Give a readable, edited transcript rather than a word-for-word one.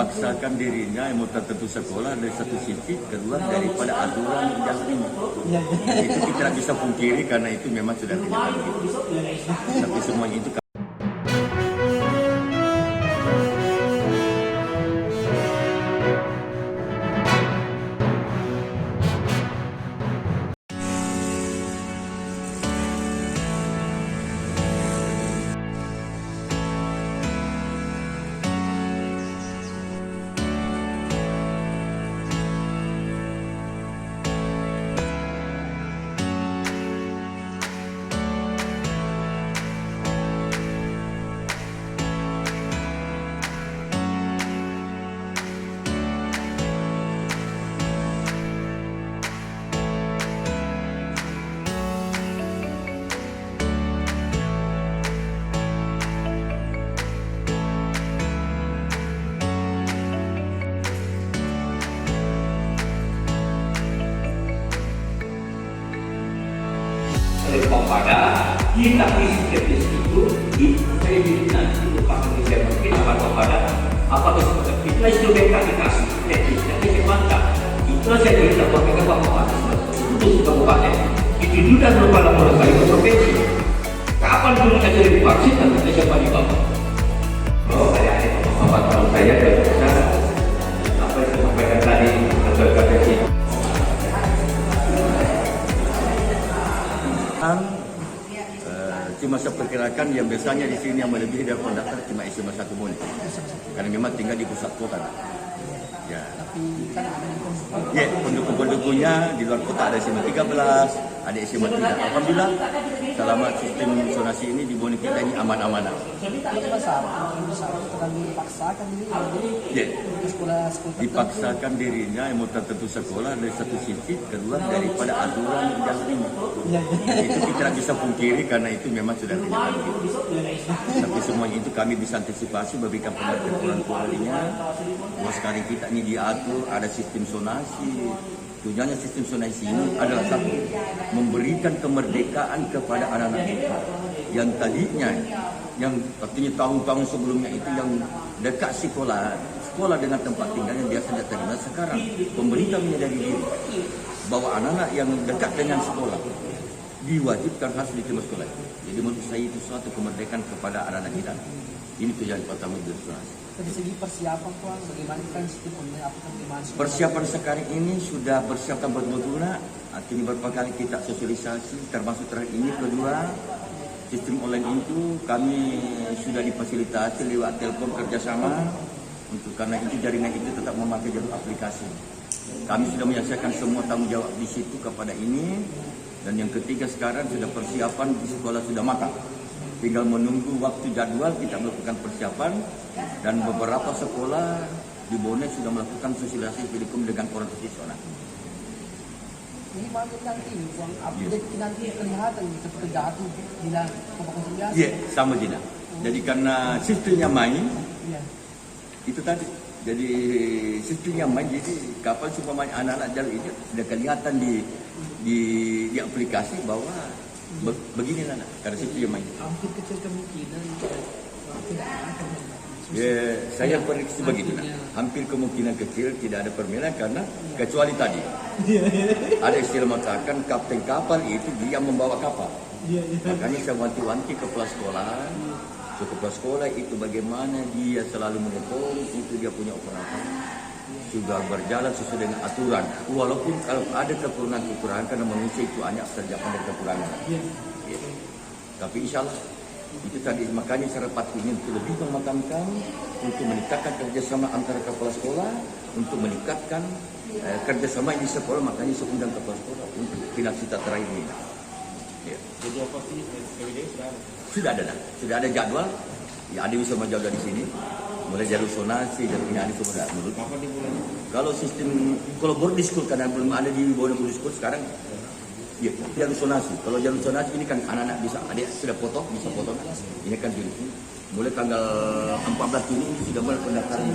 dipaksakan dirinya yang mau tertentu sekolah dari satu sisi, kedua daripada aturan yang ini. Itu kita tidak bisa pungkiri karena itu memang sudah kenyataan gitu. Tapi semuanya itu kepada kita skeptis itu nanti merupakan desainer kita kepada apakah kita instrumen kami kasih teknisnya ini mantap itu saya cerita pakai kabupaten itu kabupaten itu sudah merupakan mulai kali provinsi kapan dulu saya jadi vaksin dan kita siapa di bawah saya ada pemahaman kalau saya berbeda apa yang saya sampaikan tadi terkait cuma saya perkirakan yang biasanya di sini yang melebihi dari pendaftar cuma SMA 1 Bone. Karena memang tinggal di pusat kota. Ya. Ya, pendukung-pendukungnya di luar kota ada SMA 13, ada SMA 3. Alhamdulillah selama sistem zonasi ini di Bone kita ini aman-aman. Ya. Dipaksakan dirinya yang mau tertentu sekolah dari satu sisi, kedua daripada aturan yang ini. Itu kita tidak bisa pungkiri karena itu memang sudah kenyataan gitu. Tapi semuanya itu kami bisa antisipasi memberikan pengertian kualinya. Bahwa sekarang kita ini diatur ada sistem zonasi. Tujuannya sistem zonasi ini adalah satu, memberikan kemerdekaan kepada anak-anak kita yang tadinya, yang artinya tahun-tahun sebelumnya itu yang dekat sekolah dengan tempat tinggal yang biasa tidak terima. Sekarang pemerintah menyadari diri bahwa anak-anak yang dekat dengan sekolah diwajibkan harus diterima sekolah. Jadi menurut saya itu suatu kemerdekaan kepada anak-anak kita. Ini tujuan pertama dari zonasi. Dari segi persiapan Tuan, bagaimana kan sistem persiapan sekarang ini sudah persiapan betul-betul. Artinya beberapa kali kita sosialisasi, termasuk terakhir ini kedua sistem online itu kami sudah difasilitasi lewat telepon kerjasama untuk karena itu jaringan itu tetap memakai jalur aplikasi. Kami sudah menyelesaikan semua tanggung jawab di situ kepada ini. Dan yang ketiga sekarang sudah persiapan di sekolah sudah matang. Tinggal menunggu waktu jadwal kita melakukan persiapan dan beberapa sekolah di Bone sudah melakukan sosialisasi Telekom dengan orang profesional. Ini bagus nanti, uang update nanti kelihatan seperti jatuh bila konsolidasi. Iya, sama Jina. Jadi karena sistemnya main, itu tadi. Jadi sistemnya main, jadi kapal supaya anak-anak jalur ini sudah kelihatan di aplikasi bahwa begini lah, karena situ yang main. Hampir kecil kemungkinan tidak akan. Ya, saya prediksi begitu. Hampir kemungkinan kecil tidak ada permainan karena kecuali tadi ada istilah mengatakan kapten kapal itu dia membawa kapal. Makanya saya wanti-wanti kepala sekolah. Kepala sekolah itu bagaimana dia selalu mengukur itu dia punya operator. Juga berjalan sesuai dengan aturan. Walaupun kalau ada kekurangan karena manusia itu hanya terjadi dari kekurangan. Ya. Tapi insya Allah itu tadi makanya secara patutnya untuk lebih mematangkan untuk meningkatkan kerjasama antara kepala sekolah untuk meningkatkan kerjasama di sekolah makanya saya undang kepala sekolah untuk finansitas terakhir ini. Ya. Jadi apa sih Sudah ada jadwal. Ya ada bisa menjadwal di sini. Mulai jalur zonasi, jalur ini ada semua menurut. Kapan dimulai? Kalau sistem kalau boarding school karena belum ada di Bone boarding school sekarang, ya jalur zonasi. Kalau jalur zonasi ini kan anak-anak bisa, adik sudah foto, bisa foto. Ini kan Juni. Mulai tanggal 14 Juni ini sudah mulai pendaftaran.